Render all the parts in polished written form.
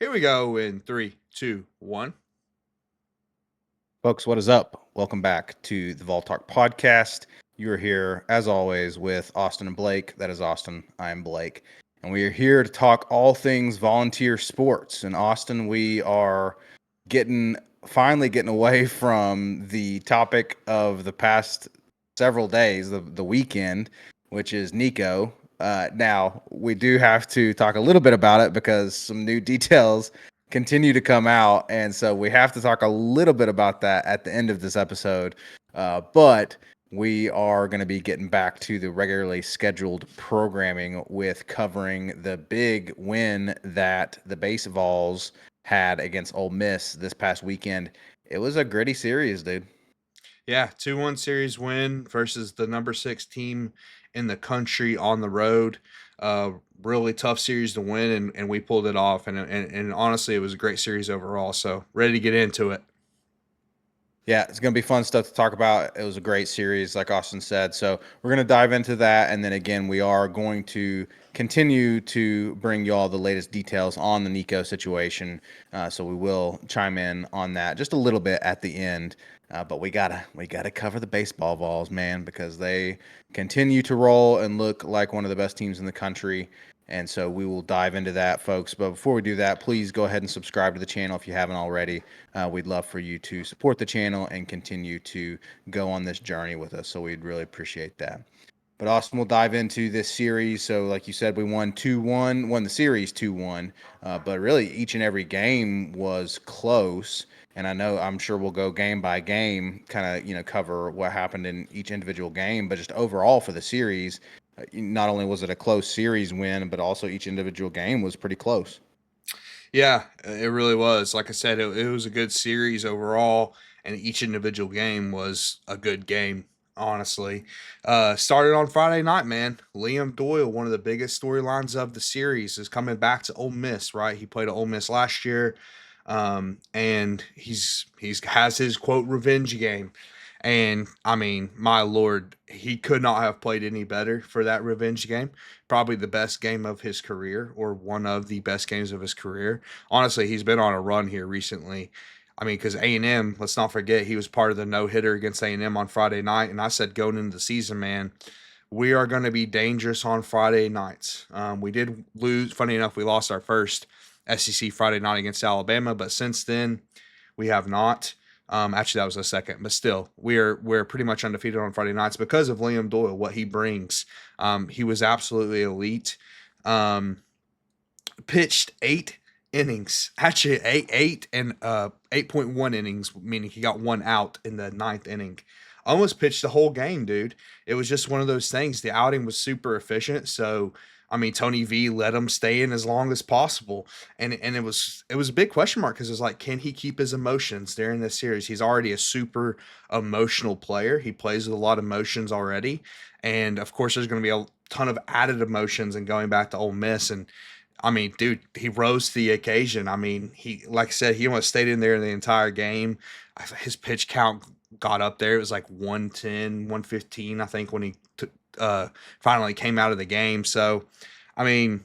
Here we go in three, two, one. Folks, what is up? Welcome back to the Vol Talk podcast. You are here, as always, with Austin and Blake. That is Austin. I am Blake. And we are here to talk all things volunteer sports. And Austin, we are finally getting away from the topic of the past several days, the weekend, which is Nico. Now, we do have to talk a little bit about it because some new details continue to come out, and so we have to talk a little bit about that at the end of this episode. But we are going to be getting back to the regularly scheduled programming with covering the big win that the base Vols had against Ole Miss this past weekend. It was a gritty series, dude. Yeah, 2-1 series win versus the number 6 team in the country on the road. Really tough series to win, and we pulled it off. And honestly, it was a great series overall. So, ready to get into it. Yeah, it's going to be fun stuff to talk about. It was a great series, like Austin said. So we're going to dive into that. And then again, we are going to continue to bring you all the latest details on the Nico situation. So we will chime in on that just a little bit at the end. But we gotta cover the baseball Vols, man, because they continue to roll and look like one of the best teams in the country. And so we will dive into that, folks. But before we do that, please go ahead and subscribe to the channel if you haven't already. We'd love for you to support the channel and continue to go on this journey with us. So we'd really appreciate that. But Austin, we'll dive into this series. So, like you said, we won 2-1, won the series 2-1. But really, each and every game was close. And I'm sure we'll go game by game, kind of, cover what happened in each individual game. But just overall for the series, not only was it a close series win, but also each individual game was pretty close. Yeah, it really was. Like I said, it was a good series overall, and each individual game was a good game. Honestly, started on Friday night, man. Liam Doyle, one of the biggest storylines of the series, is coming back to Ole Miss. Right, he played at Ole Miss last year, and he's has his quote revenge game. And I mean, my lord, he could not have played any better for that revenge game. Probably the best game of his career, or one of the best games of his career. Honestly, he's been on a run here recently. I mean, because A&M, let's not forget, he was part of the no hitter against A&M on Friday night, and I said going into the season, man, we are going to be dangerous on Friday nights. We did lose. Funny enough, we lost our first SEC Friday night against Alabama, but since then we have not. Actually, that was a second, but still, we're pretty much undefeated on Friday nights because of Liam Doyle, what he brings. He was absolutely elite. Um, Pitched 8 innings, actually eight and 8.1 innings, meaning he got one out in the ninth inning. Almost pitched the whole game, dude. It was just one of those things. The outing was super efficient, so I mean, Tony V let him stay in as long as possible, and it was a big question mark because it's like, can he keep his emotions during this series? He's already a super emotional player. He plays with a lot of emotions already, and of course, there's going to be a ton of added emotions and going back to Ole Miss. And I mean, dude, he rose to the occasion. I mean, he, like I said, he almost stayed in there the entire game. His pitch count got up there. It was like 110, 115, I think, when he finally came out of the game. So, I mean,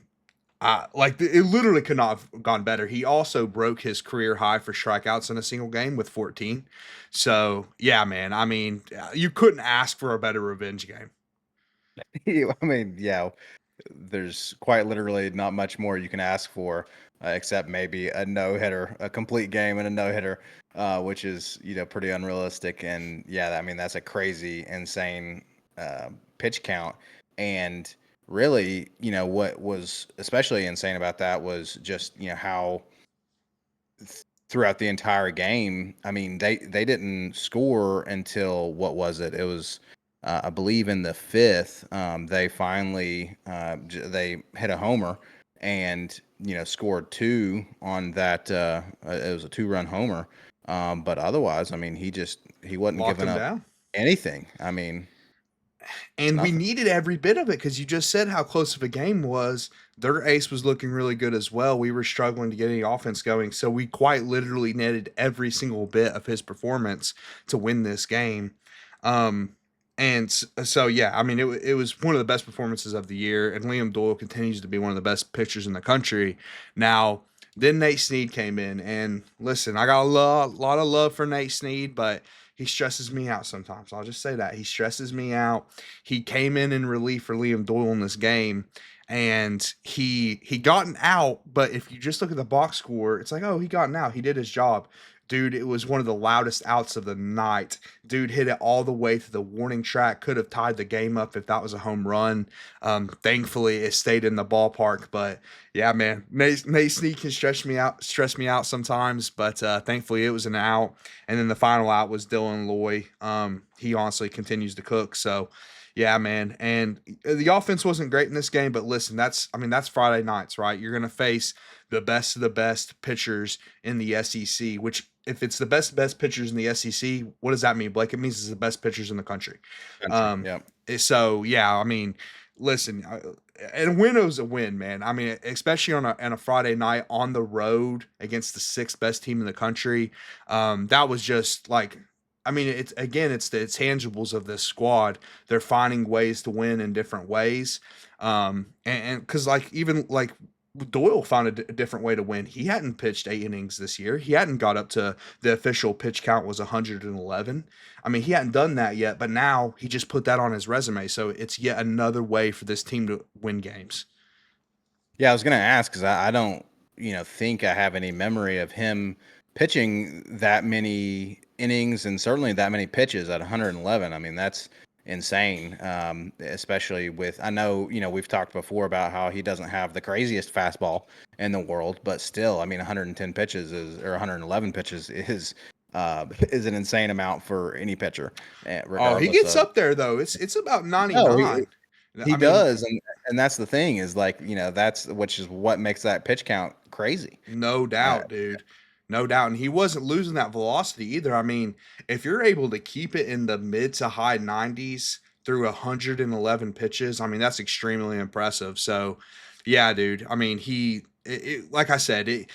it literally could not have gone better. He also broke his career high for strikeouts in a single game with 14. So, yeah, man. I mean, you couldn't ask for a better revenge game. I mean, yeah, there's quite literally not much more you can ask for, except maybe a no hitter, a complete game and a no hitter, which is pretty unrealistic. And yeah, I mean that's a crazy, insane pitch count. And really, what was especially insane about that was just how throughout the entire game, I mean they didn't score until what was it? It was I believe in the fifth, they finally they hit a homer and scored two on that. It was a 2-run homer, but otherwise, I mean, he wasn't Locked giving him up down. anything. I mean, it's And we nothing. needed every bit of it because you just said how close of a game was. Their ace was looking really good as well. We were struggling to get any offense going. So we quite literally netted every single bit of his performance to win this game. Um, so, yeah, I mean, it was one of the best performances of the year. And Liam Doyle continues to be one of the best pitchers in the country. Now, Then Nate Snead came in, and listen, I got lot of love for Nate Snead, but he stresses me out sometimes. I'll just say that he stresses me out. He came in relief for Liam Doyle in this game, and he gotten out. But if you just look at the box score, it's like, oh, he gotten out. He did his job. Dude, it was one of the loudest outs of the night. Dude hit it all the way to the warning track. Could have tied the game up if that was a home run. Thankfully, it stayed in the ballpark. But yeah, man, Nate Snead can stress me out sometimes. But thankfully, it was an out. And then the final out was Dylan Loy. He honestly continues to cook. So yeah, man. And the offense wasn't great in this game, but listen, that's Friday nights, right? You're gonna face the best of the best pitchers in the SEC, which if it's the best pitchers in the SEC, what does that mean, Blake? It means it's the best pitchers in the country. Country. Um, Yeah. so yeah, I mean, listen, and a win is a win, man. I mean, especially on a Friday night on the road against the sixth best team in the country. That was just like, I mean, it's the tangibles of this squad. They're finding ways to win in different ways. And because like even like Doyle found a different way to win. He hadn't pitched 8 innings this year. He hadn't got up to the official pitch count was 111. I mean, he hadn't done that yet, but now he just put that on his resume. So it's yet another way for this team to win games. Yeah, I was gonna ask because I don't, think I have any memory of him pitching that many innings and certainly that many pitches at 111. I mean, that's insane. Especially with I know, we've talked before about how he doesn't have the craziest fastball in the world, but still, I mean, 110 pitches is or 111 pitches is an insane amount for any pitcher, Oh, he regardless gets of. up there though. It's about No, 99. he I mean, does, and that's the thing is like that's which is what makes that pitch count crazy. no Uh, doubt, dude. No doubt. And he wasn't losing that velocity either. I mean, if you're able to keep it in the mid to high 90s through 111 pitches, I mean, that's extremely impressive. So, yeah, dude. I mean, like I said,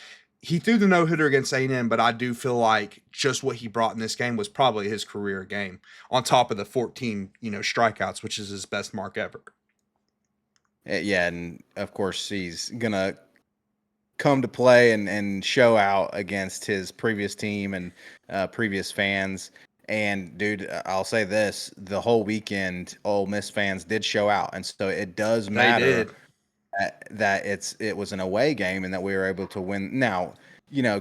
he threw the no hitter against A&M, but I do feel like just what he brought in this game was probably his career game on top of the 14, strikeouts, which is his best mark ever. yeah, and of course he's gonna come to play and show out against his previous team and previous fans. And dude, I'll say this: the whole weekend, Ole Miss fans did show out, and so it does They matter did. that it was an away game and that we were able to win. Now,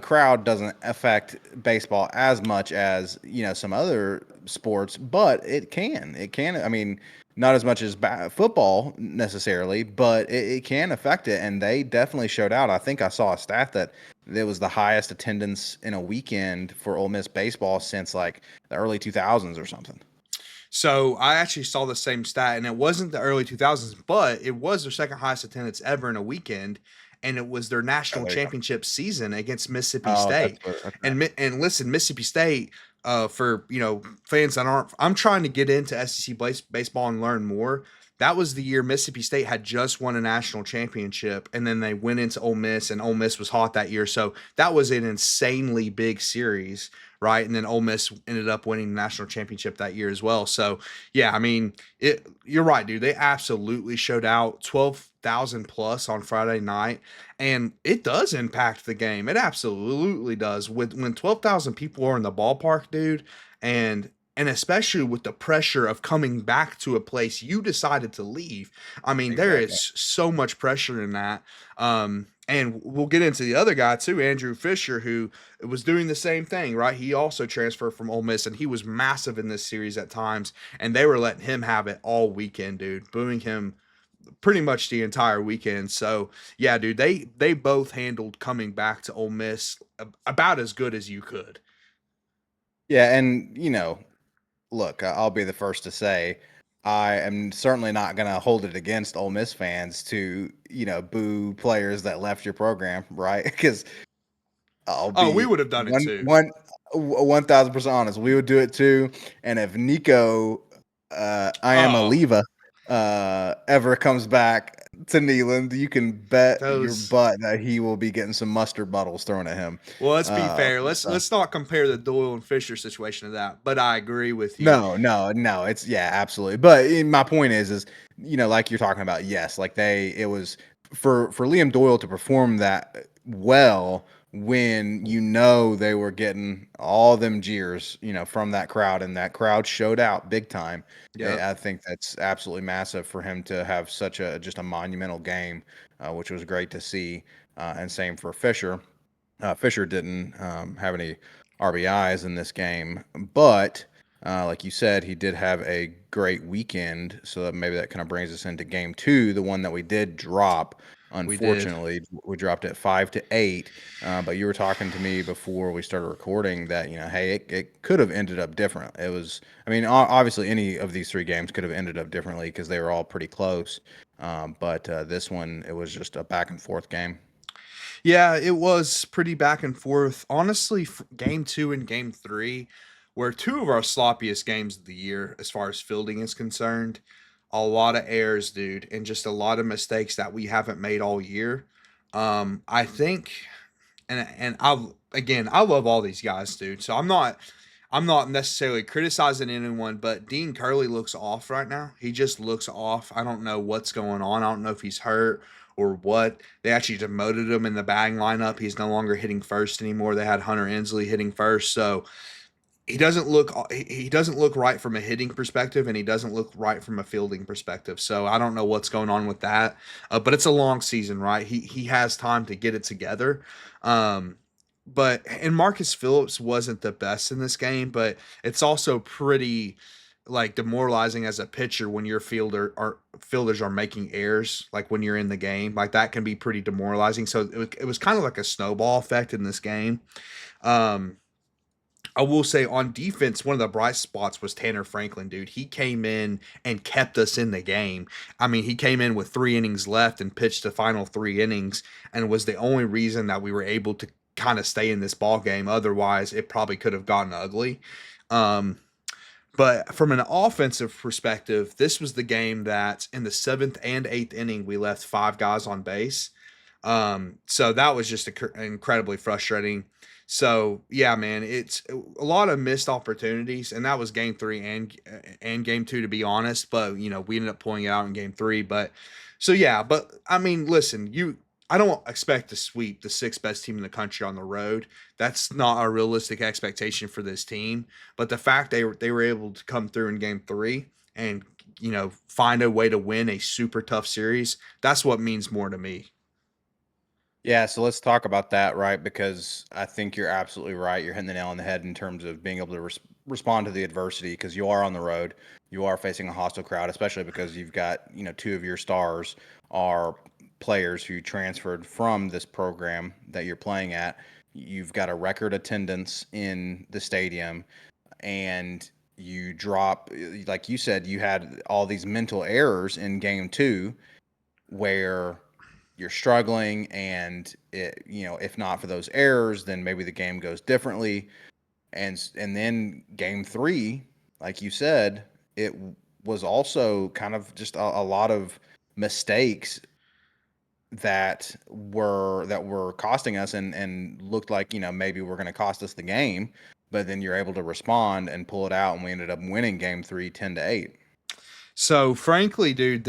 crowd doesn't affect baseball as much as some other sports, but it can. It can. I mean, not as much as football necessarily, but it can affect it. And they definitely showed out. I think I saw a stat that it was the highest attendance in a weekend for Ole Miss baseball since like the early 2000s or something. So I actually saw the same stat, and it wasn't the early 2000s, but it was their second highest attendance ever in a weekend, and it was their Oh, national there you go. championship season against Mississippi Oh, that's State. what. Okay. And listen, Mississippi State, for fans that aren't, I'm trying to get into SEC baseball and learn more. That was the year Mississippi State had just won a national championship, and then they went into Ole Miss, and Ole Miss was hot that year. So that was an insanely big series, right? And then Ole Miss ended up winning the national championship that year as well. So yeah, I mean, you're right, dude. They absolutely showed out 12,000 plus on Friday night, and it does impact the game. It absolutely does. When 12,000 people are in the ballpark, dude, and especially with the pressure of coming back to a place you decided to leave. I mean, there Exactly. is so much pressure in that. And we'll get into the other guy too, Andrew Fisher, who was doing the same thing, right? He also transferred from Ole Miss, and he was massive in this series at times, and they were letting him have it all weekend, dude, booing him pretty much the entire weekend. So yeah, dude, they both handled coming back to Ole Miss about as good as you could. Yeah, and look, I'll be the first to say I am certainly not going to hold it against Ole Miss fans to, boo players that left your program, right? Because I'll Oh, we be would have done it too. 1000% honest. We would do it too. And if Nico, I am a Oh, Leva, ever comes back to Neyland, you can bet your those. butt that he will be getting some mustard bottles thrown at him. Well, let's be fair. Let's So. let's not compare the Doyle and Fisher situation to that. But I agree with you. No, no, no. It's yeah, absolutely. But my point is, like you're talking about, yes, like it was for Liam Doyle to perform that well when you know they were getting all them jeers, from that crowd, and that crowd showed out big time. Yep. I think that's absolutely massive for him to have such a just a monumental game, which was great to see. And same for Fisher. Fisher didn't have any RBIs in this game, but like you said, he did have a great weekend. So that maybe that kind of brings us into game two, the one that we did drop. We did. Unfortunately, we dropped it 5-8. But you were talking to me before we started recording that hey, it could have ended up different. It was, I mean, obviously any of these three games could have ended up differently because they were all pretty close. But this one, it was just a back and forth game. Yeah, it was pretty back and forth. Honestly, game two and game three were two of our sloppiest games of the year as far as fielding is concerned. A lot of errors, dude, and just a lot of mistakes that we haven't made all year. I think, I love all these guys, dude. So I'm not necessarily criticizing anyone, but Dean Curley looks off right now. He just looks off. I don't know what's going on. I don't know if he's hurt or what. They actually demoted him in the batting lineup. He's no longer hitting first anymore. They had Hunter Ensley hitting first. So he doesn't look right from a hitting perspective, and he doesn't look right from a fielding perspective. So I don't know what's going on with that. But it's a long season, right? He has time to get it together. Um, but Marcus Phillips wasn't the best in this game, but it's also pretty like demoralizing as a pitcher when your fielders are making errors, like when you're in the game. Like that can be pretty demoralizing. So it was kind of like a snowball effect in this game. Um, I will say on defense, one of the bright spots was Tanner Franklin, dude. He came in and kept us in the game. I mean, he came in with 3 innings left and pitched the final 3 innings, and was the only reason that we were able to kind of stay in this ball game. Otherwise, it probably could have gotten ugly. Um, but from an offensive perspective, this was the game that in the seventh and eighth inning we left 5 guys on base. So that was just incredibly frustrating. So yeah, man, it's a lot of missed opportunities, and that was game three and game two, to be honest. But we ended up pulling it out in game three. But so yeah, but I mean, listen, I don't expect to sweep the sixth best team in the country on the road. That's not a realistic expectation for this team. But the fact they were able to come through in game three and find a way to win a super tough series, that's what means more to me. Yeah, so let's talk about that, right? Because I think you're absolutely right. You're hitting the nail on the head in terms of being able to respond to the adversity because you are on the road. You are facing a hostile crowd, especially because you've got, two of your stars are players who transferred from this program that you're playing at. You've got a record attendance in the stadium, and you drop, like you said, you had all these mental errors in game two where you're struggling, and if not for those errors, then maybe the game goes differently. And then game three, like you said, it was also kind of just a lot of mistakes that were costing us, and looked like maybe we're going to cost us the game, but then you're able to respond and pull it out, and we ended up winning game three 10-8. So frankly, dude,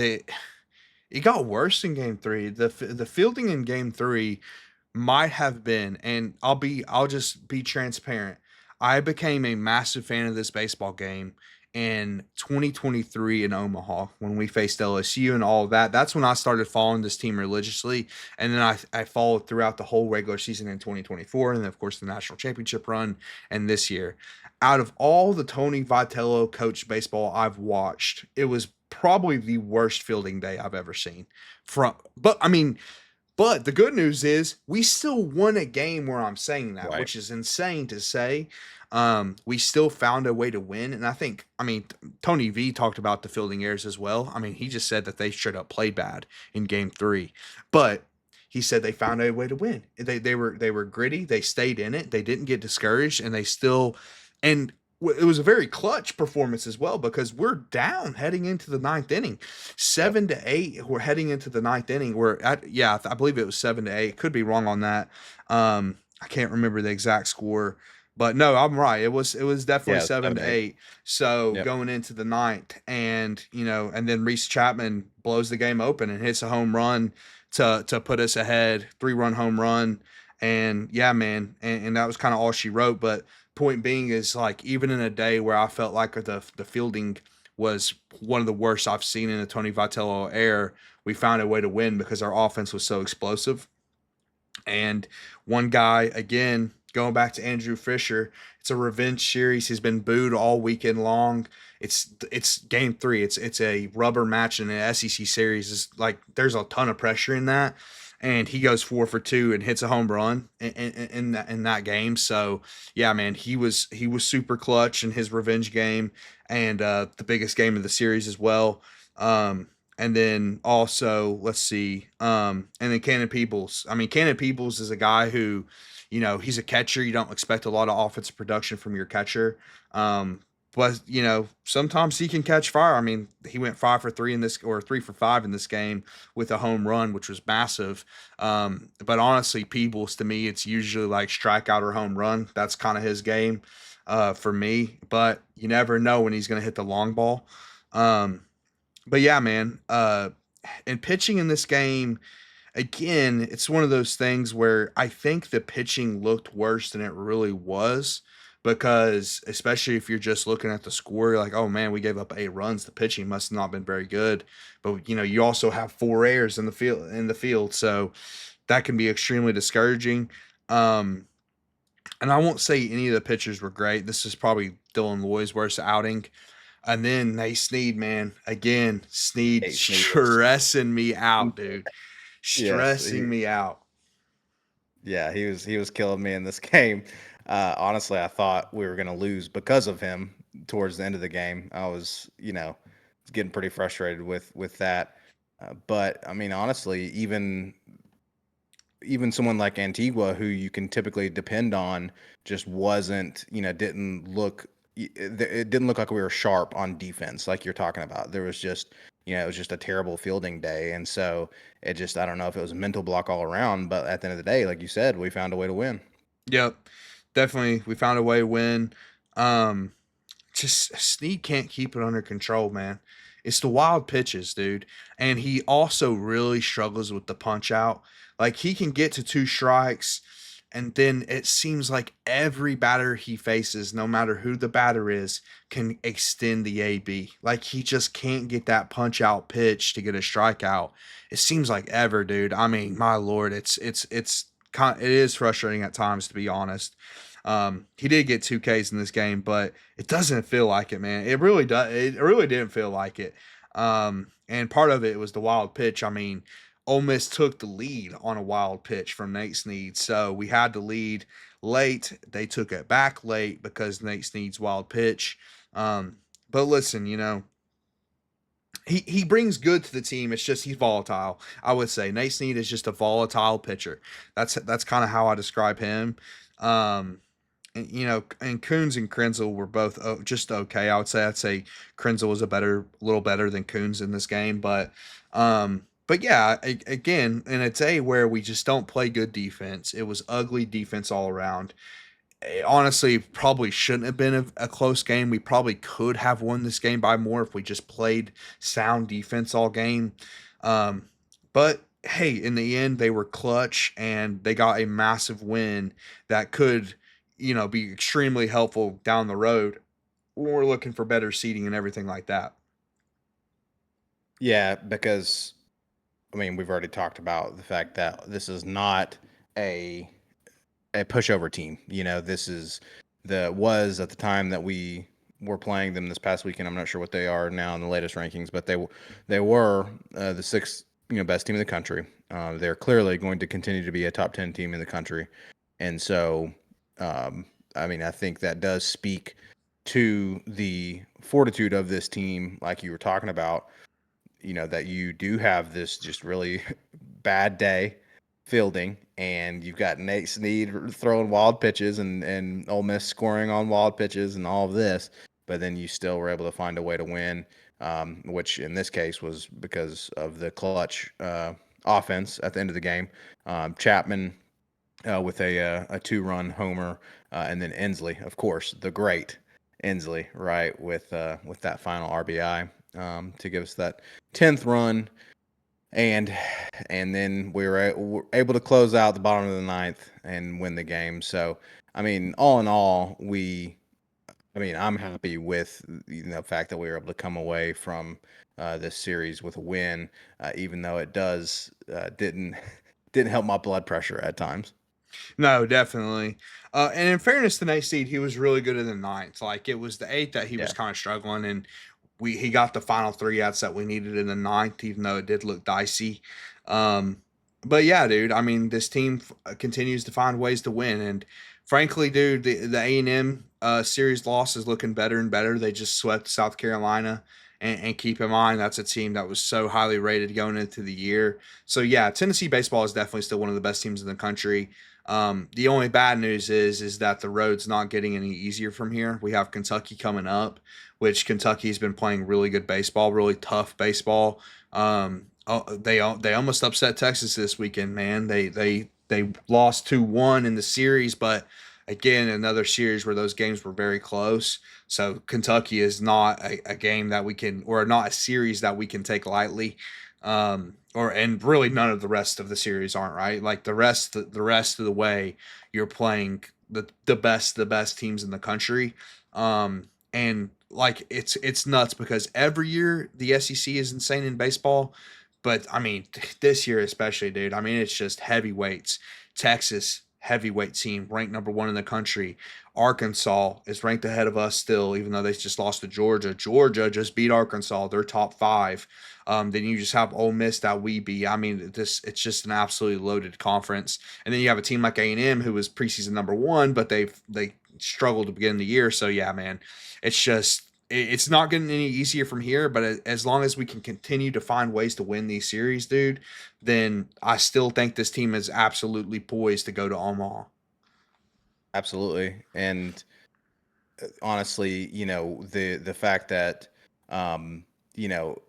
it got worse in game three. The fielding in game three might have been, and I'll just be transparent. I became a massive fan of this baseball game in 2023 in Omaha when we faced LSU and all of that. That's when I started following this team religiously, and then I followed throughout the whole regular season in 2024, and then of course the national championship run and this year. Out of all the Tony Vitello coached baseball I've watched, it was probably the worst fielding day I've ever seen. But the good news is we still won a game where I'm saying that, Right. which is insane to say. We still found a way to win. And Tony V talked about the fielding errors as well. I mean, he just said that they straight up played bad in game three. But he said they found a way to win. They were gritty. They stayed in it. They didn't get discouraged, and they still and it was a very clutch performance as well because we're down heading into the ninth inning, Yep. 7-8. We're heading into the ninth inning. I believe it was 7-8. Could be wrong on that. I can't remember the exact score, but no, I'm right. It was definitely Yeah, seven to 7-8. eight. So Yep. going into the ninth, and then Reese Chapman blows the game open and hits a home run to put us ahead, 3-run home run, and yeah, man, and that was kind of all she wrote. But point being is like even in a day where I felt like the fielding was one of the worst I've seen in a Tony Vitello era, we found a way to win because our offense was so explosive. And one guy, again, going back to Andrew Fisher, it's a revenge series. He's been booed all weekend long. It's game three. It's a rubber match in an SEC series. It's like there's a ton of pressure in that. And he goes 4 for 2 and hits a home run in that game. So yeah, man, he was super clutch in his revenge game and the biggest game of the series as well. And then also, let's see, and then Cannon Peoples. I mean, Cannon Peoples is a guy who, he's a catcher. You don't expect a lot of offensive production from your catcher. But sometimes he can catch fire. I mean, he went 5 for 3 in this, or 3 for 5 in this game with a home run, which was massive. But honestly, Peoples to me, it's usually like strikeout or home run. That's kind of his game, for me. But you never know when he's going to hit the long ball. Um, but yeah, man. And pitching in this game, again, it's one of those things where I think the pitching looked worse than it really was because, especially if you're just looking at the score, you're like, oh man, we gave up 8 runs. The pitching must have not been very good. But you also have 4 errors in the field, so that can be extremely discouraging. Um, and I won't say any of the pitchers were great. This is probably Dylan Loy's worst outing. And then Nate Snead, man, again, Snead Nate Snead was stressing me out, dude, yes, stressing me out. yeah, he was killing me in this game. Honestly, I thought we were going to lose because of him towards the end of the game. I was, getting pretty frustrated with that. But I mean, honestly, even someone like Antigua, who you can typically depend on, just wasn't, didn't look. It didn't look like we were sharp on defense, like you're talking about. There was just, it was just a terrible fielding day, and so it just, I don't know if it was a mental block all around, but at the end of the day, like you said, we found a way to win. Yep, definitely. We found a way to win. Um, just Snead can't keep it under control, man. It's the wild pitches, dude. And he also really struggles with the punch out. Like he can get to 2 strikes, and then it seems like every batter he faces, no matter who the batter is, can extend the AB. Like he just can't get that punch out pitch to get a strikeout. It seems like ever, dude. I mean, my lord, it is frustrating at times, to be honest. He did get 2 Ks in this game, but it doesn't feel like it, man. It really does. It really didn't feel like it. And part of it was the wild pitch. I mean, Ole Miss took the lead on a wild pitch from Nate Snead, so we had the lead late. They took it back late because Nate Snead's wild pitch. Um, but listen, he brings good to the team. It's just he's volatile. I would say Nate Snead is just a volatile pitcher. That's kind of how I describe him. Um, and Coons and Krenzel were both just okay. I'd say Krenzel was little better than Coons in this game, but yeah, again, in a day where we just don't play good defense, it was ugly defense all around. Honestly, probably shouldn't have been a close game. We probably could have won this game by more if we just played sound defense all game. Um, but hey, in the end, they were clutch and they got a massive win that could, be extremely helpful down the road when we're looking for better seating and everything like that. Yeah, because I mean, we've already talked about the fact that this is not a a pushover team. This is was at the time that we were playing them this past weekend. I'm not sure what they are now in the latest rankings, but they were the sixth best team in the country. They're clearly going to continue to be a top 10 team in the country, and so I mean, I think that does speak to the fortitude of this team, like you were talking about. That you do have this just really bad day fielding, and you've got Nate Snead throwing wild pitches and Ole Miss scoring on wild pitches and all of this, but then you still were able to find a way to win, which in this case was because of the clutch offense at the end of the game. Chapman with a 2-run homer, and then Inslee, of course, the great Inslee, right, with that final RBI to give us that 10th run. and and then were able to close out the bottom of the ninth and win the game. So, I mean, all in all, I'm happy with the fact that we were able to come away from this series with a win, even though it does didn't didn't help my blood pressure at times. No, definitely. And in fairness to Nate Seed, he was really good in the ninth. Like it was the eighth that he was Yeah, kind of struggling, and he got the final three outs that we needed in the ninth, even though it did look dicey. Um, but yeah, dude. I mean, this team continues to find ways to win, and frankly, dude, the A&M series loss is looking better and better. They just swept South Carolina. And keep in mind that's a team that was so highly rated going into the year. So yeah, Tennessee baseball is definitely still one of the best teams in the country. The only bad news is that the road's not getting any easier from here. We have Kentucky coming up, which Kentucky's been playing really good baseball, really tough baseball. They almost upset Texas this weekend, man. They lost 2-1 in the series, but again, another series where those games were very close. So Kentucky is not a game that we can, or not a series that we can take lightly. Or and really none of the rest of the series aren't, right. Like the rest of the way, you're playing the best teams in the country. And like it's nuts because every year the SEC is insane in baseball, but I mean this year especially, dude. I mean it's just heavyweights. Texas heavyweight team ranked number one in the country. Arkansas is ranked ahead of us still, even though they just lost to Georgia. Georgia just beat Arkansas. They're top five. Then you just have Ole Miss that we beat. I mean, it's just an absolutely loaded conference. And then you have a team like A&M who was preseason number one, but they struggled to begin the year. So yeah, man, it's just it's not getting any easier from here. But as long as we can continue to find ways to win these series, dude, then I still think this team is absolutely poised to go to Omaha. absolutely. And honestly, the fact that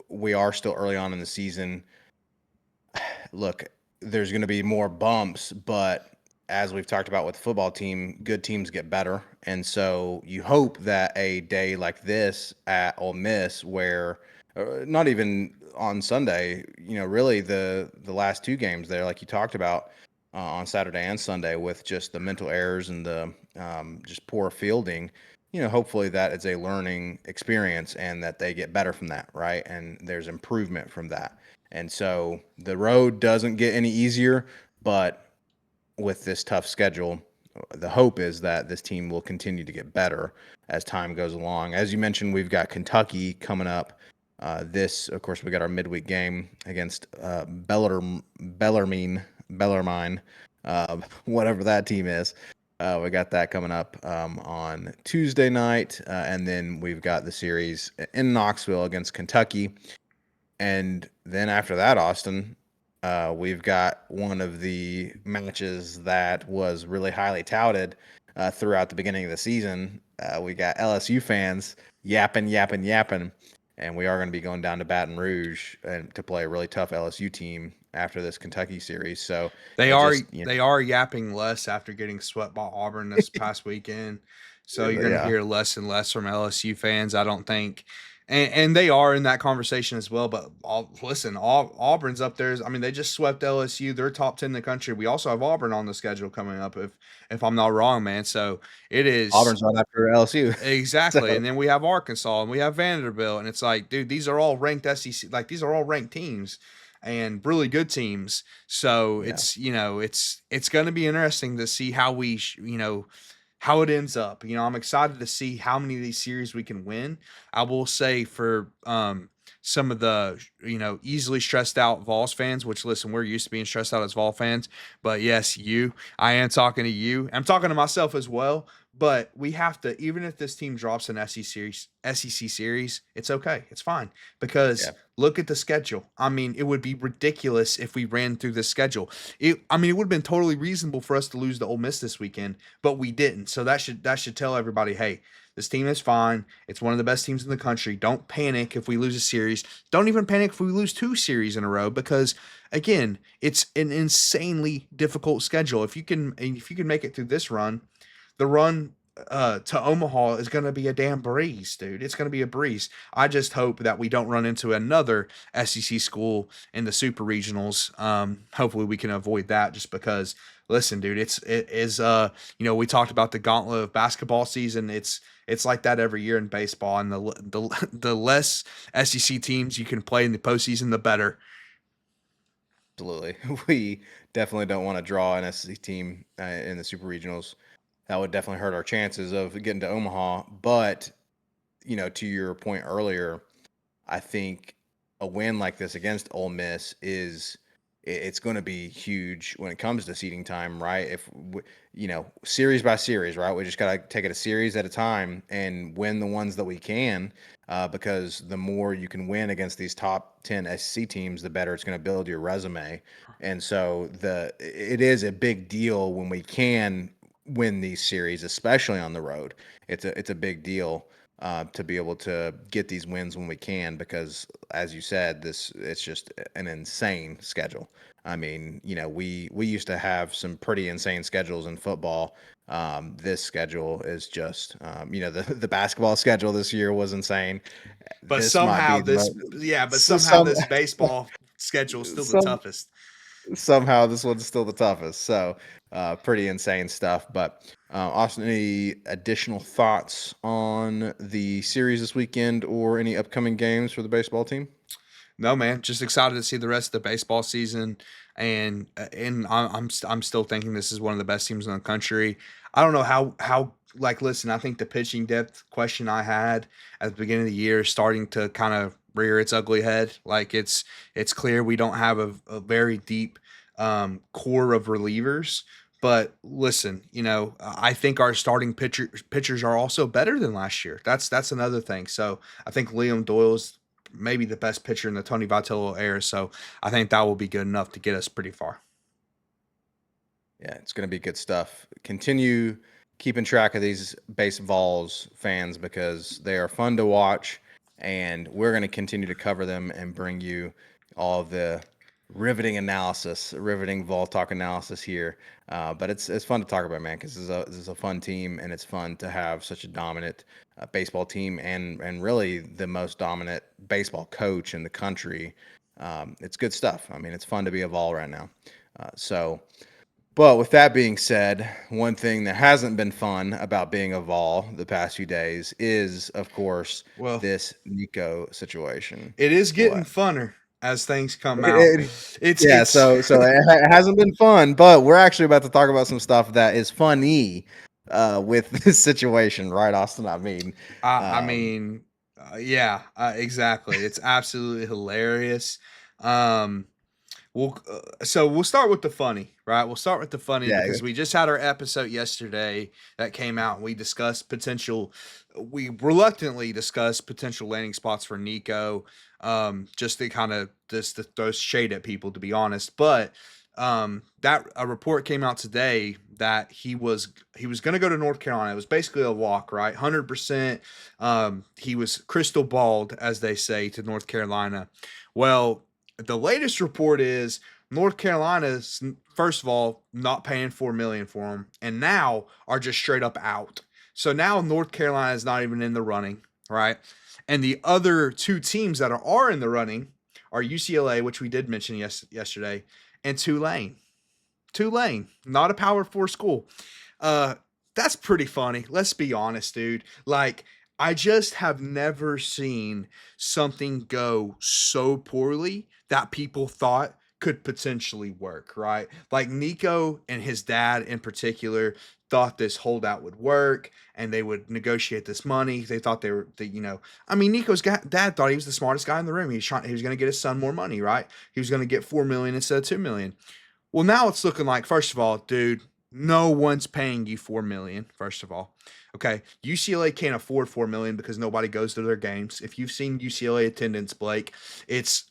we are still early on in the season. Look, there's going to be more bumps, but as we've talked about with the football team, good teams get better. And so you hope that a day like this at Ole Miss, where not even on Sunday, really the last two games there, like you talked about on Saturday and Sunday, with just the mental errors and the just poor fielding, hopefully that is a learning experience and that they get better from that, right? And there's improvement from that. And so the road doesn't get any easier, but with this tough schedule, the hope is that this team will continue to get better as time goes along. As you mentioned, we've got Kentucky coming up. Of course, we got our midweek game against Bellarmine, whatever that team is. We got that coming up on Tuesday night, and then we've got the series in Knoxville against Kentucky. And then after that, Austin, we've got one of the matches that was really highly touted throughout the beginning of the season. We got LSU fans yapping, yapping, yapping, and we are going to be going down to Baton Rouge and to play a really tough LSU team after this Kentucky series. So They it are just, they are yapping less after getting swept by Auburn this past weekend. So you're going to yeah, hear less and less from LSU fans, I don't think. And they are in that conversation as well. But listen, Auburn's up there. I mean, they just swept LSU. They're top 10 in the country. We also have Auburn on the schedule coming up, if I'm not wrong, man. So it is Auburn's right after LSU. exactly. So And then we have Arkansas and we have Vanderbilt. And it's like, dude, these are all ranked SEC. Like, these are all ranked teams and really good teams. So yeah, it's going to be interesting to see how how it ends up. I'm excited to see how many of these series we can win. I will say for some of the easily stressed out Vols fans, which listen, we're used to being stressed out as Vol fans, but yes, I am talking to you. I'm talking to myself as well. But we have to, even if this team drops an SEC series, it's okay. It's fine because yeah, look at the schedule. I mean, it would be ridiculous if we ran through the schedule. I mean, it would have been totally reasonable for us to lose to Ole Miss this weekend, but we didn't. So that should tell everybody, hey, this team is fine. It's one of the best teams in the country. Don't panic if we lose a series. Don't even panic if we lose two series in a row because again, it's an insanely difficult schedule. If you can make it through this run, the run to Omaha is going to be a damn breeze, dude. It's going to be a breeze. I just hope that we don't run into another SEC school in the super regionals. Hopefully we can avoid that, just because. Listen, dude, it is we talked about the gauntlet of basketball season. It's like that every year in baseball, and the less SEC teams you can play in the postseason, the better. Absolutely. We definitely don't want to draw an SEC team in the super regionals. That would definitely hurt our chances of getting to Omaha. But, to your point earlier, I think a win like this against Ole Miss it's going to be huge when it comes to seeding time, right? Series by series, right? We just got to take it a series at a time and win the ones that we can, because the more you can win against these top 10 SEC teams, the better it's going to build your resume. And so it is a big deal when we can win these series, especially on the road. It's a big deal to be able to get these wins when we can, because as you said, it's just an insane schedule. I mean, we used to have some pretty insane schedules in football. This schedule is just, the basketball schedule this year was insane. But This might somehow be the this, most, yeah, but somehow some, this baseball schedule is still the some, toughest. somehow this one's still the toughest. So, pretty insane stuff. But Austin, any additional thoughts on the series this weekend or any upcoming games for the baseball team? No, man, just excited to see the rest of the baseball season, and I'm still thinking this is one of the best teams in the country. I don't know how like, listen, I think the pitching depth question I had at the beginning of the year is starting to kind of rear its ugly head. Like, it's clear we don't have a very deep core of relievers. But listen, I think our starting pitchers are also better than last year. That's another thing. So I think Liam Doyle's maybe the best pitcher in the Tony Vitello era. So I think that will be good enough to get us pretty far. Yeah, it's going to be good stuff. Continue keeping track of these base Vols fans, because they are fun to watch, and we're going to continue to cover them and bring you all of the riveting Vol talk analysis here. But it's fun to talk about, man, because this is a fun team, and it's fun to have such a dominant baseball team, and really the most dominant baseball coach in the country. It's good stuff. I mean, it's fun to be a Vol right now. So. But with that being said, one thing that hasn't been fun about being a Vol the past few days is, of course, Well, this Nico situation. it is getting What? funner as things come out. It- yeah, It's so it hasn't been fun, but we're actually about to talk about some stuff that is funny with this situation, right, Austin? I mean, I um, mean, yeah, exactly. It's absolutely hilarious. Um, so we'll start with the funny, right? We'll start with the funny yeah, because we just had our episode yesterday that came out, and we discussed potential. We reluctantly discussed potential landing spots for Nico, just to kind of just to throw shade at people, to be honest. But that a report came out today that he was going to go to North Carolina. It was basically a walk, right? 100%. He was crystal balled, as they say, to North Carolina. Well, the latest report is North Carolina's, first of all, not paying 4 million for him, and now are just straight up out. So now North Carolina is not even in the running, right? And the other two teams that are in the running are UCLA, which we did mention yesterday, and Tulane. Tulane, not a Power Four school. Uh, that's pretty funny. Let's be honest, dude. Like, I just have never seen something go so poorly that people thought could potentially work, right? Like, Nico and his dad in particular thought this holdout would work and they would negotiate this money. They thought I mean, dad thought he was the smartest guy in the room. He was going to get his son more money, right? He was going to get 4 million instead of 2 million. Well, now it's looking like, first of all, dude, no one's paying you 4 million, first of all. Okay, UCLA can't afford 4 million because nobody goes to their games. If you've seen UCLA attendance, Blake,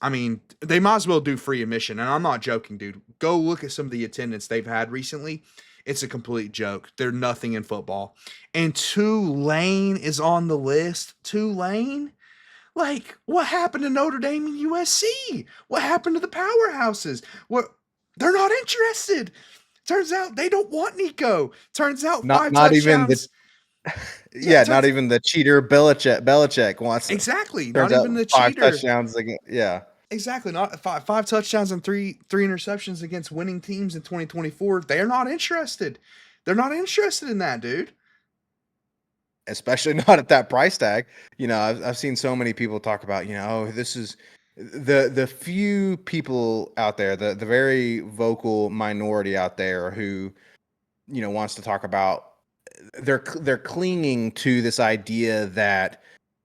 I mean, they might as well do free admission. And I'm not joking, dude. Go look at some of the attendance they've had recently. It's a complete joke. They're nothing in football. And Tulane is on the list. Tulane? Like, what happened to Notre Dame and USC? What happened to the powerhouses? What they're not interested. Turns out they don't want Nico. Turns out not five not even the touchdowns. Yeah, Yeah, not even the cheater Belichick wants exactly. turns Not out even the 5 cheater. touchdowns again. Yeah. Exactly. Not five touchdowns and three interceptions against winning teams in 2024. They're not interested. They're not interested in that, dude. Especially not at that price tag. I've seen so many people talk about, oh, this is the few people out there, the very vocal minority out there who, wants to talk about they're clinging to this idea that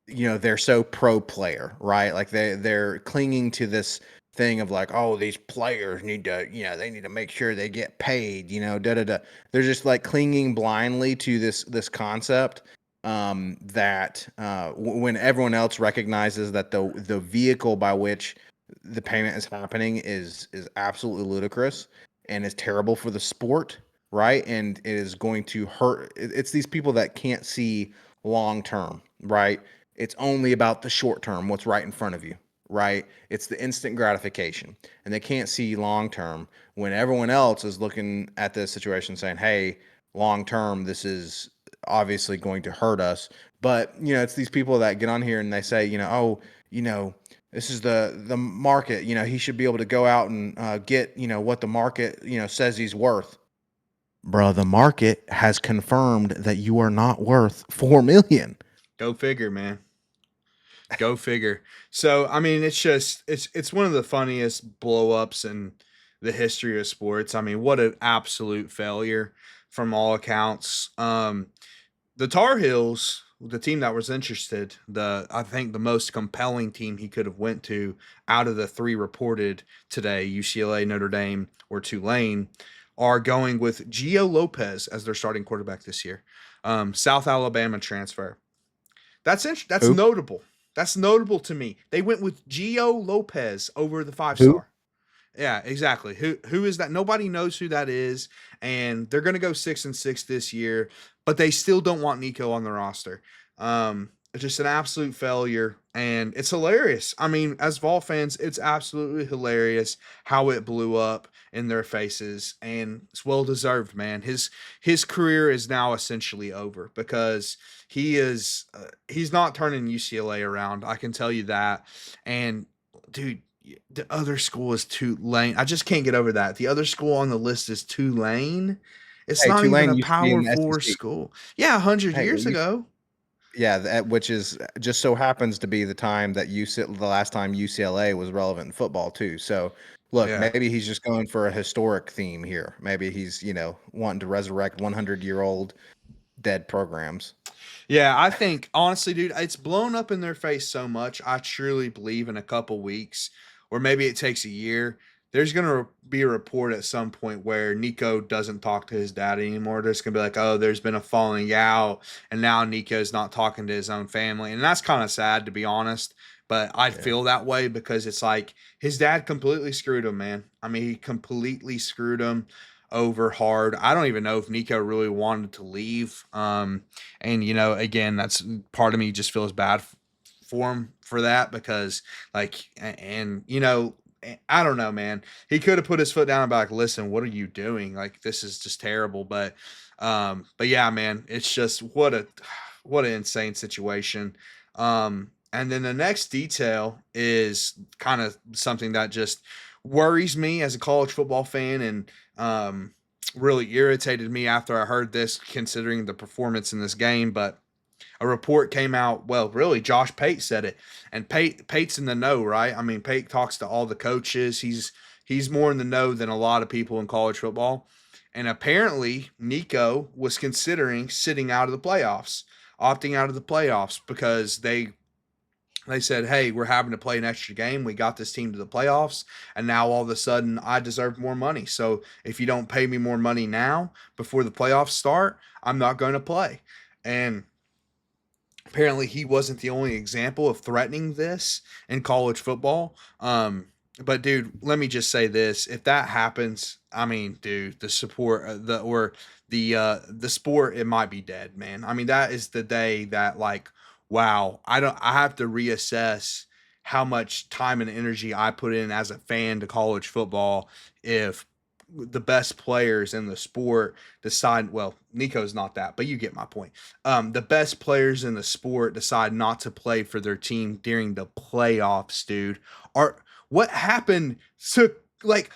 they're so pro player, right? Like they're clinging to this thing of like, oh, these players need to, they need to make sure they get paid, da da da. They're just like clinging blindly to this concept that when everyone else recognizes that the vehicle by which the payment is happening is absolutely ludicrous and is terrible for the sport, right? And it is going to hurt. It's these people that can't see long term, right? It's only about the short term, what's right in front of you, right? It's the instant gratification. And they can't see long term when everyone else is looking at this situation saying, hey, long term, this is obviously going to hurt us. But, it's these people that get on here and they say, oh, this is the market. He should be able to go out and get, what the market, says he's worth. Bro, the market has confirmed that you are not worth 4 million. Go figure, man. Go figure. So, I mean, it's just it's one of the funniest blow ups in the history of sports. I mean, what an absolute failure from all accounts. The Tar Heels, the team that was interested, the I think the most compelling team he could have went to out of the three reported today, UCLA, Notre Dame, or Tulane, are going with Gio Lopez as their starting quarterback this year. South Alabama transfer. That's Who? notable. That's notable to me. They went with Gio Lopez over the five Who? star. Yeah, exactly. Who is that? Nobody knows who that is, and they're going to go 6-6 this year, but they still don't want Nico on the roster. It's just an absolute failure, and it's hilarious. I mean, as Vol fans, it's absolutely hilarious how it blew up in their faces, and it's well deserved, man. His career is now essentially over because he's not turning UCLA around. I can tell you that, and dude, the other school is Tulane. I just can't get over that. The other school on the list is Tulane. It's Hey, not even Tulane a used to be in Power the Four SEC. school. Yeah, 100 Hey, years ago. yeah, which is just so happens to be the time that the last time UCLA was relevant in football too. So, look, Yeah. maybe he's just going for a historic theme here. Maybe he's, wanting to resurrect 100-year-old dead programs. Yeah, I think honestly, dude, it's blown up in their face so much. I truly believe in a couple weeks, or maybe it takes a year. There's gonna be a report at some point where Nico doesn't talk to his dad anymore. There's gonna be like, oh, there's been a falling out, and now Nico's not talking to his own family, and that's kind of sad to be honest. But I Yeah. feel that way because it's like his dad completely screwed him, man. I mean, he completely screwed him over hard. I don't even know if Nico really wanted to leave. And again, that's part of me just feels bad for him for that because and I don't know, man. He could have put his foot down and be like, listen, what are you doing? Like, this is just terrible. But yeah, man, it's just what an insane situation. And then the next detail is kind of something that just worries me as a college football fan and really irritated me after I heard this, considering the performance in this game. But a report came out. Well, really, Josh Pate said it, and Pate's in the know, right? I mean, Pate talks to all the coaches. He's more in the know than a lot of people in college football. And apparently, Nico was considering sitting out of the playoffs, opting out of the playoffs because they said, hey, we're having to play an extra game. We got this team to the playoffs, and now all of a sudden I deserve more money. So if you don't pay me more money now before the playoffs start, I'm not going to play. And apparently he wasn't the only example of threatening this in college football. But dude, let me just say this: if that happens, I mean, dude, the support, the sport, it might be dead, man. I mean, that is the day that like, wow, I have to reassess how much time and energy I put in as a fan to college football if the best players in the sport decide, well, Nico's not that, but you get my point. The best players in the sport decide not to play for their team during the playoffs, dude. Are what happened to, like,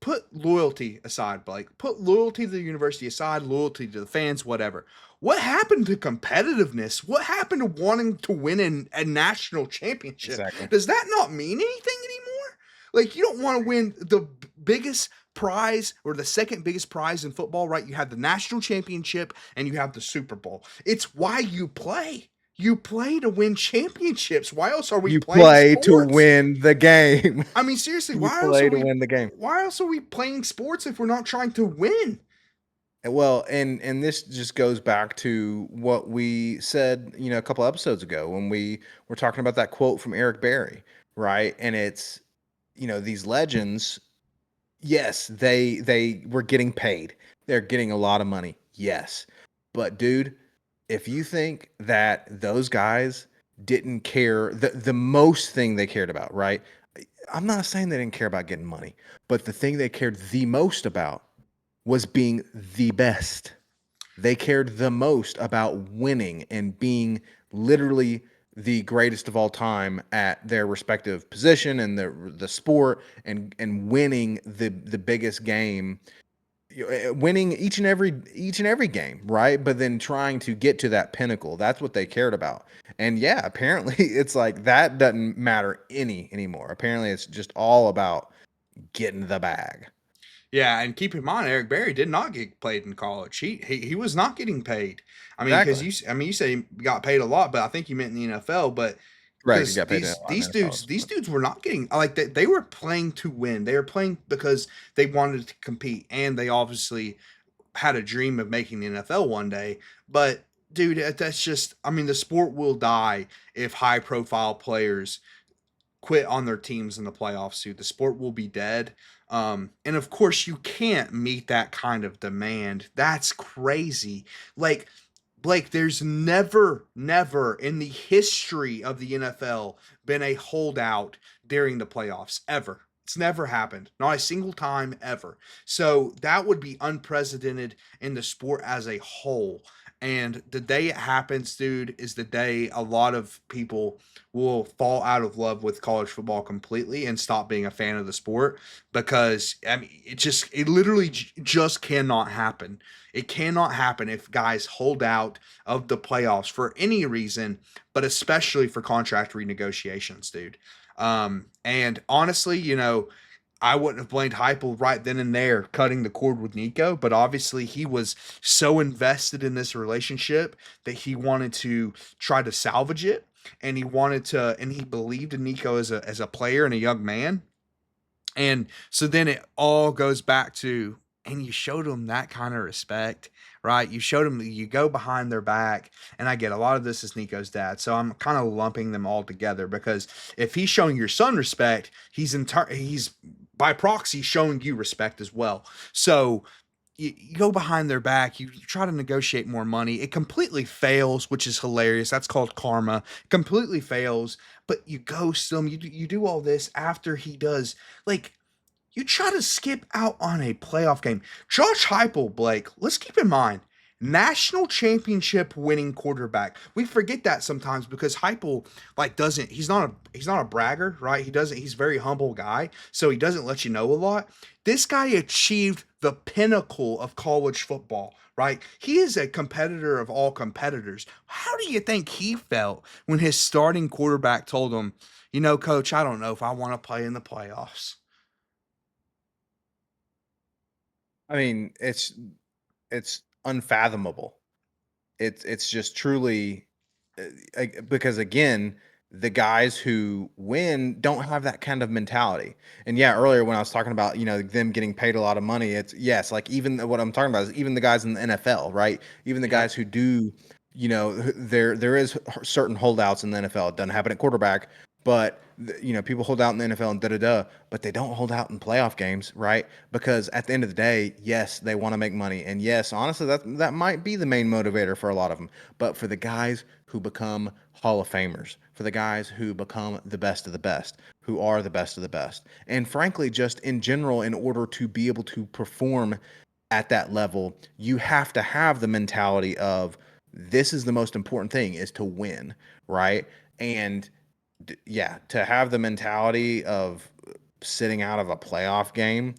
put loyalty aside, Blake. Put loyalty to the university aside, loyalty to the fans, whatever. What happened to competitiveness? What happened to wanting to win a national championship? Exactly. Does that not mean anything anymore? Like, you don't want to win the biggest prize or the second biggest prize in football, right? You have the national championship and you have the Super Bowl. It's why you play. You play to win championships. Why else are we You playing play to sports? win the game. I mean, seriously, You why else are play to we win the game. playing sports if we're not trying to win? Well, and this just goes back to what we said, a couple episodes ago when we were talking about that quote from Eric Berry, right? And it's, these legends, yes, they were getting paid. They're getting a lot of money. Yes. But dude, if you think that those guys didn't care, the most thing they cared about, right? I'm not saying they didn't care about getting money, but the thing they cared the most about was being the best. They cared the most about winning and being literally the greatest of all time at their respective position and the sport and winning the biggest game, winning each and every game, right? But then trying to get to that pinnacle. That's what they cared about. And yeah, apparently it's like that doesn't matter anymore. Apparently it's just all about getting the bag. Yeah, and keep in mind, Eric Berry did not get played in college. He was not getting paid. I mean, because Exactly. I mean, you say he got paid a lot, but I think you meant in the NFL. But Right. He because got paid a lot in the NFL. these dudes were not getting, like, they were playing to win. They were playing because they wanted to compete, and they obviously had a dream of making the NFL one day. But dude, that's just, I mean, the sport will die if high profile players quit on their teams in the playoffs, dude. The sport will be dead. And of course, you can't meet that kind of demand. That's crazy. Like, Blake, there's never in the history of the NFL been a holdout during the playoffs, ever. It's never happened. Not a single time ever. So that would be unprecedented in the sport as a whole. And the day it happens, dude, is the day a lot of people will fall out of love with college football completely and stop being a fan of the sport, because I mean, it literally just cannot happen. It cannot happen if guys hold out of the playoffs for any reason, but especially for contract renegotiations, dude. And honestly, I wouldn't have blamed Heupel right then and there cutting the cord with Nico, but obviously he was so invested in this relationship that he wanted to try to salvage it, and he believed in Nico as a player and a young man. And so then it all goes back to, and you showed them that kind of respect, right? You showed them, you go behind their back. And I get a lot of this is Nico's dad. So I'm kind of lumping them all together, because if he's showing your son respect, he's by proxy showing you respect as well. So you go behind their back, you try to negotiate more money. It completely fails, which is hilarious. That's called karma. Completely fails, but you ghost him. You do all this after he does. Like, you try to skip out on a playoff game. Josh Heupel, Blake, let's keep in mind, national championship winning quarterback. We forget that sometimes because Heupel, like, doesn't, he's not a bragger, right? He's a very humble guy, so he doesn't let you know a lot. This guy achieved the pinnacle of college football, right? He is a competitor of all competitors. How do you think he felt when his starting quarterback told him, coach, I don't know if I want to play in the playoffs? I mean, it's unfathomable. It's just truly because again, the guys who win don't have that kind of mentality. And yeah, earlier when I was talking about them getting paid a lot of money, it's yes, like even what I'm talking about is even the guys in the NFL, right? Even the Yep. guys who do, there is certain holdouts in the NFL. It doesn't happen at quarterback, but people hold out in the NFL and da da da, but they don't hold out in playoff games, right? Because at the end of the day, yes, they want to make money, and yes, honestly, that might be the main motivator for a lot of them. But for the guys who become Hall of Famers, for the guys who become the best of the best, who are the best of the best. And frankly, just in general, in order to be able to perform at that level, you have to have the mentality of this is the most important thing is to win, right? And yeah, to have the mentality of sitting out of a playoff game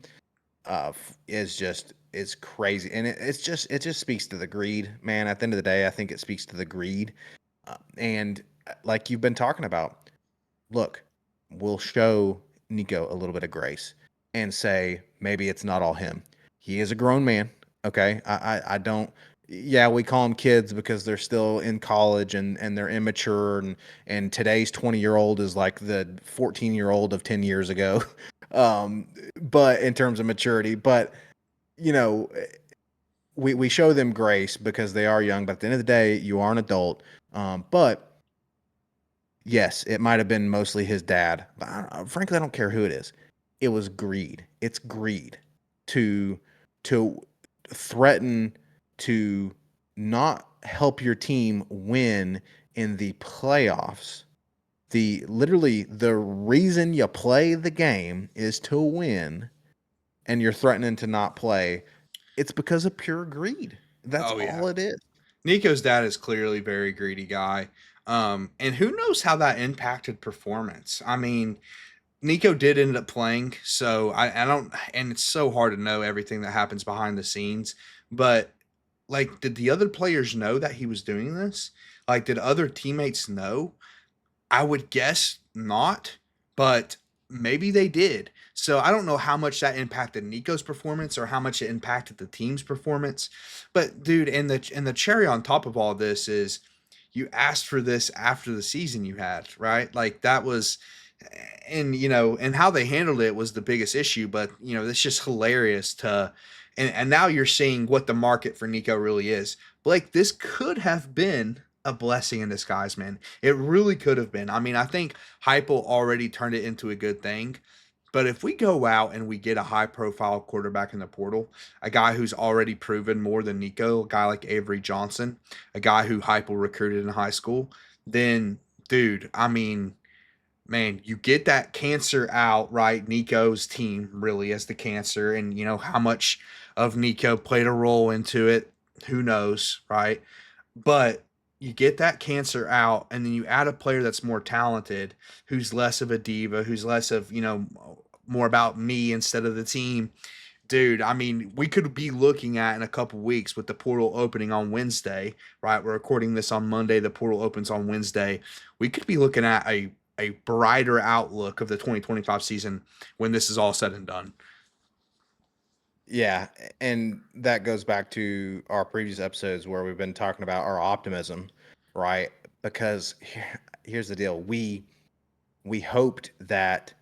is just it's crazy, and it just speaks to the greed, man. At the end of the day, I think it speaks to the greed, and like you've been talking about, look, we'll show Nico a little bit of grace and say maybe it's not all him. He is a grown man. Okay. I don't, yeah, we call them kids because they're still in college and they're immature and today's 20-year-old is like the 14-year-old of 10 years ago. But in terms of maturity, but you know, we show them grace because they are young, but at the end of the day, you are an adult. But yes, it might have been mostly his dad, but frankly, I don't care who it is. It was greed. It's greed to to threaten to not help your team win in the playoffs. The literally the reason you play the game is to win, and you're threatening to not play. It's because of pure greed. That's Oh yeah. all it is. Nico's dad is clearly a very greedy guy. And who knows how that impacted performance? I mean, Nico did end up playing, so I don't, and it's so hard to know everything that happens behind the scenes. But like, did the other players know that he was doing this? Like, did other teammates know? I would guess not, but maybe they did. So I don't know how much that impacted Nico's performance or how much it impacted the team's performance. But dude, and the cherry on top of all this is you asked for this after the season you had, right? Like that was and and how they handled it was the biggest issue, but it's just hilarious to and now you're seeing what the market for Nico really is. Blake, this could have been a blessing in disguise, man. It really could have been. I mean, I think Heupel already turned it into a good thing. But if we go out and we get a high profile quarterback in the portal, a guy who's already proven more than Nico, a guy like Avery Johnson, a guy who Heupel recruited in high school, then dude, I mean, man, you get that cancer out, right? Nico's team really as the cancer, and how much of Nico played a role into it, who knows, right? But you get that cancer out, and then you add a player that's more talented, who's less of a diva, who's less of, more about me instead of the team. Dude, I mean, we could be looking at in a couple weeks with the portal opening on Wednesday, right? We're recording this on Monday. The portal opens on Wednesday. We could be looking at a brighter outlook of the 2025 season when this is all said and done. Yeah, and that goes back to our previous episodes where we've been talking about our optimism, right? Because here's the deal. We hoped that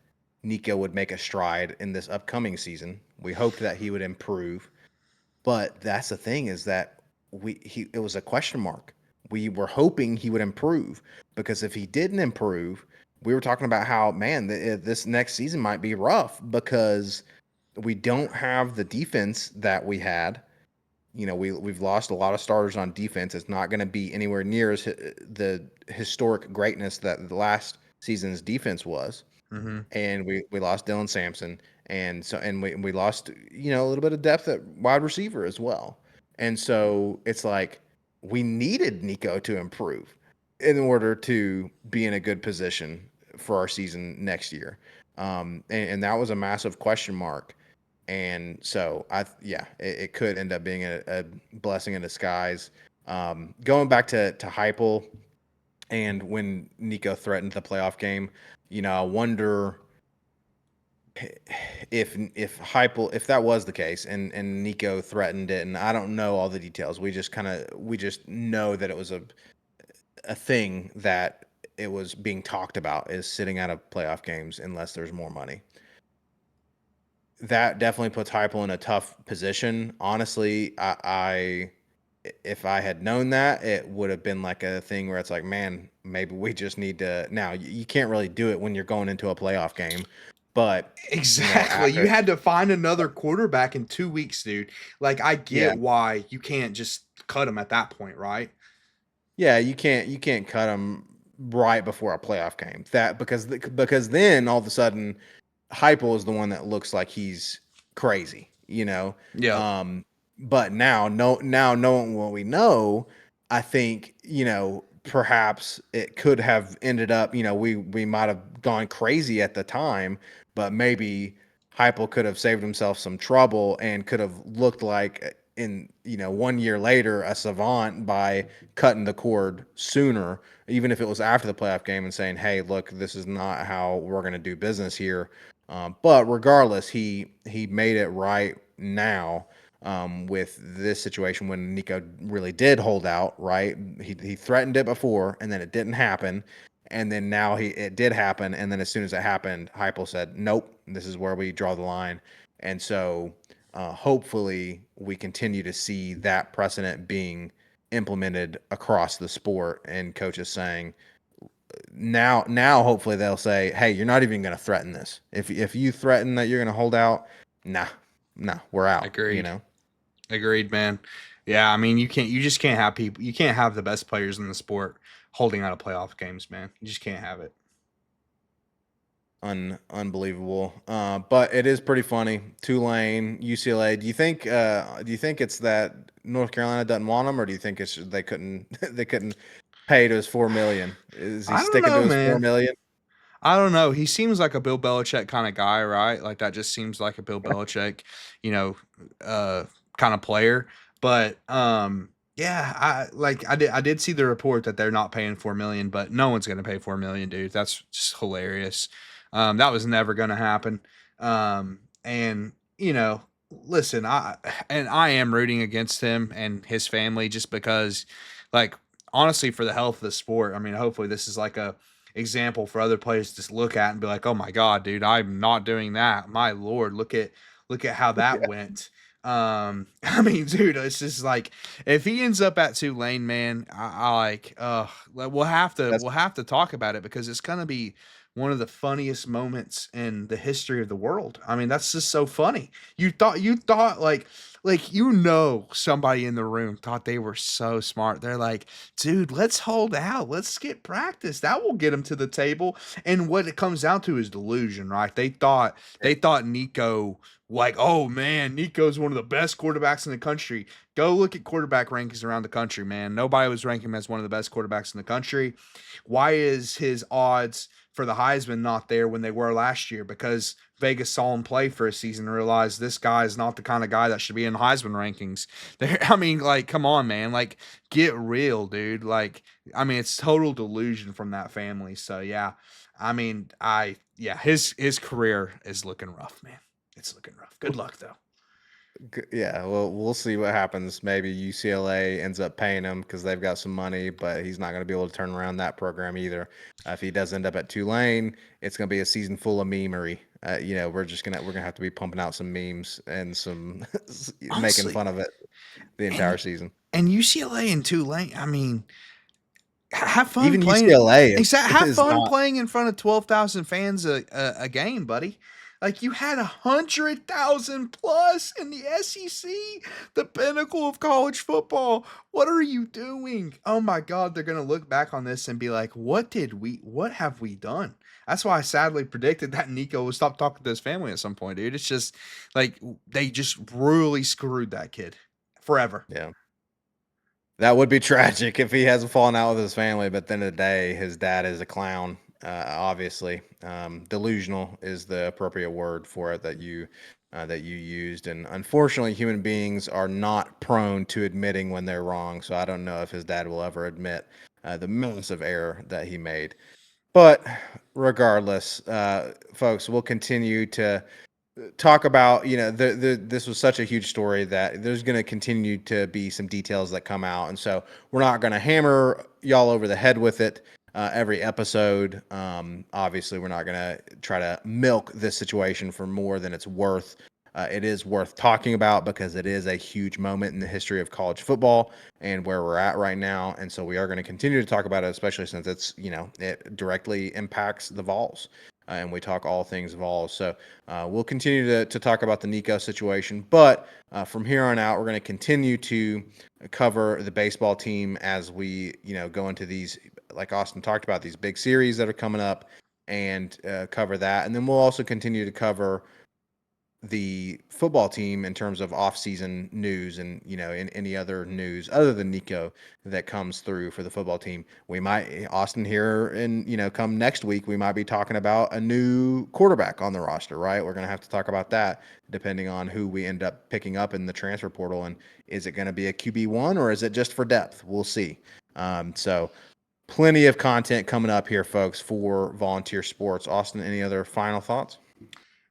Nico would make a stride in this upcoming season. We hoped that he would improve. But that's the thing is that it was a question mark. We were hoping he would improve because if he didn't improve, we were talking about how man this next season might be rough because we don't have the defense that we had. We've lost a lot of starters on defense. It's not going to be anywhere near as the historic greatness that the last season's defense was. Mm-hmm. And we lost Dylan Sampson, and we lost a little bit of depth at wide receiver as well. And so it's like we needed Nico to improve in order to be in a good position for our season next year. And that was a massive question mark. And so it could end up being a blessing in disguise. Going back to Heupel and when Nico threatened the playoff game, I wonder if that was the case and Nico threatened it, and I don't know all the details. We just know that it was a thing that it was being talked about is sitting out of playoff games unless there's more money. That definitely puts Heupel in a tough position. Honestly, I if I had known that, it would have been like a thing where it's like, man, maybe we just need to. Now you can't really do it when you're going into a playoff game, but Exactly. You after, had to find another quarterback in 2 weeks, dude. Like, I yeah, get why you can't just cut him at that point, right? yeah, you can't cut them right before a playoff game. That because then all of a sudden Heupel is the one that looks like he's crazy, you know. Yep. But now knowing what we know, I think perhaps it could have ended up. We might have gone crazy at the time, but maybe Heupel could have saved himself some trouble and could have looked like in 1 year later a savant by cutting the cord sooner, even if it was after the playoff game, and saying, "Hey, look, this is not how we're going to do business here." But regardless, he made it right now with this situation when Nico really did hold out. Right, he threatened it before, and then it didn't happen, and then now it did happen, and then as soon as it happened, Heupel said, "Nope, this is where we draw the line," and so hopefully we continue to see that precedent being implemented across the sport, and coaches saying, now hopefully they'll say, "Hey, you're not even going to threaten this. If you threaten that you're going to hold out, nah, we're out." Agreed. Agreed, man. Yeah, I mean, you just can't have people. You can't have the best players in the sport holding out of playoff games, man. You just can't have it. Unbelievable. But it is pretty funny. Tulane, UCLA. Do you think it's that North Carolina doesn't want him, or do you think it's they couldn't they couldn't pay to his 4 million? Is he I don't sticking to know, his four man. million? I don't know. He seems like a Bill Belichick kind of guy, right? Like that just seems like a Bill Belichick, you know, uh kind of player. But yeah, I did see the report that they're not paying 4 million, but no one's gonna pay 4 million, dude. That's just hilarious. That was never gonna happen. And listen, I am rooting against him and his family just because, like, honestly, for the health of the sport. I mean, hopefully this is like a example for other players to look at and be like, "Oh my god, dude, I'm not doing that. My lord, look at how that went." I mean, dude, it's just like if he ends up at Tulane, man, I like, like, That's we'll have to talk about it because it's gonna be one of the funniest moments in the history of the world. I mean, that's just so funny. You thought like somebody in the room thought they were so smart. They're like, dude, let's hold out. Let's get practice. That will get him to the table. And what it comes down to is delusion, right? They thought Nico, like, oh man, Nico's one of the best quarterbacks in the country. Go look at quarterback rankings around the country, man. Nobody was ranking him as one of the best quarterbacks in the country. Why is his odds for the Heisman not there when they were last year? Because Vegas saw him play for a season and realized this guy is not the kind of guy that should be in Heisman rankings. I mean, like, come on, man. Like, get real, dude. Like, I mean, it's total delusion from that family. So yeah, I mean, yeah, his career is looking rough, man. It's looking rough. Good luck though. Yeah, well, we'll see what happens. Maybe UCLA ends up paying him because they've got some money, but he's not going to be able to turn around that program either. If he does end up at Tulane, it's going to be a season full of memery. We're gonna have to be pumping out some memes and some making Honestly, fun of it the entire and season. UCLA and Tulane. I mean, have fun Even playing. UCLA Exactly. Have is fun not. playing in front of 12,000 fans a game, buddy. Like you had 100,000 plus in the SEC, the pinnacle of college football. What are you doing? Oh my God, they're gonna look back on this and be like, what have we done? That's why I sadly predicted that Nico would stop talking to his family at some point, dude. It's just like they just really screwed that kid forever. Yeah. That would be tragic if he hasn't fallen out with his family, but at the end of the day, his dad is a clown. Obviously, delusional is the appropriate word for it that you used. And unfortunately, human beings are not prone to admitting when they're wrong. So I don't know if his dad will ever admit the massive error that he made. But regardless, folks, we'll continue to talk about this was such a huge story that there's going to continue to be some details that come out, and so we're not going to hammer y'all over the head with it every episode. Obviously we're not going to try to milk this situation for more than it's worth. It is worth talking about because it is a huge moment in the history of college football and where we're at right now, and so we are going to continue to talk about it, especially since it directly impacts the Vols. And we talk all things Vols. So we'll continue to talk about the Nico situation. But from here on out, we're going to continue to cover the baseball team as we go into these like Austin talked about, these big series that are coming up, and cover that. And then we'll also continue to cover the football team in terms of off-season news and in any other news other than Nico that comes through for the football team. We might, Austin, here and come next week, we might be talking about a new quarterback on the roster, right? We're going to have to talk about that depending on who we end up picking up in the transfer portal. And is it going to be a QB1 or is it just for depth? We'll see. So plenty of content coming up here, folks, for Volunteer Sports. Austin, any other final thoughts?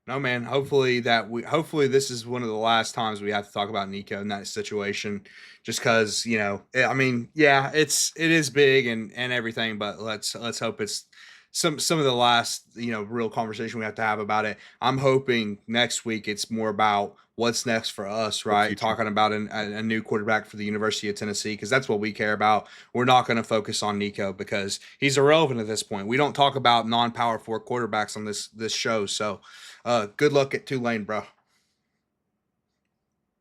No, man. Hopefully this is one of the last times we have to talk about Nico in that situation, just because I mean, yeah, it is big and everything, but let's hope it's some of the last real conversation we have to have about it. I'm hoping next week it's more about what's next for us, The right? future. Talking about a new quarterback for the University of Tennessee, because that's what we care about. We're not going to focus on Nico because he's irrelevant at this point. We don't talk about non-power four quarterbacks on this show, so. Good luck at Tulane, bro.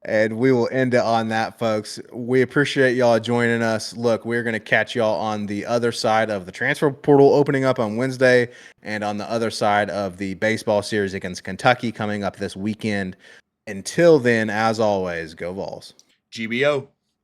And we will end it on that, folks. We appreciate y'all joining us. Look, we're going to catch y'all on the other side of the transfer portal opening up on Wednesday and on the other side of the baseball series against Kentucky coming up this weekend. Until then, as always, go Vols. GBO.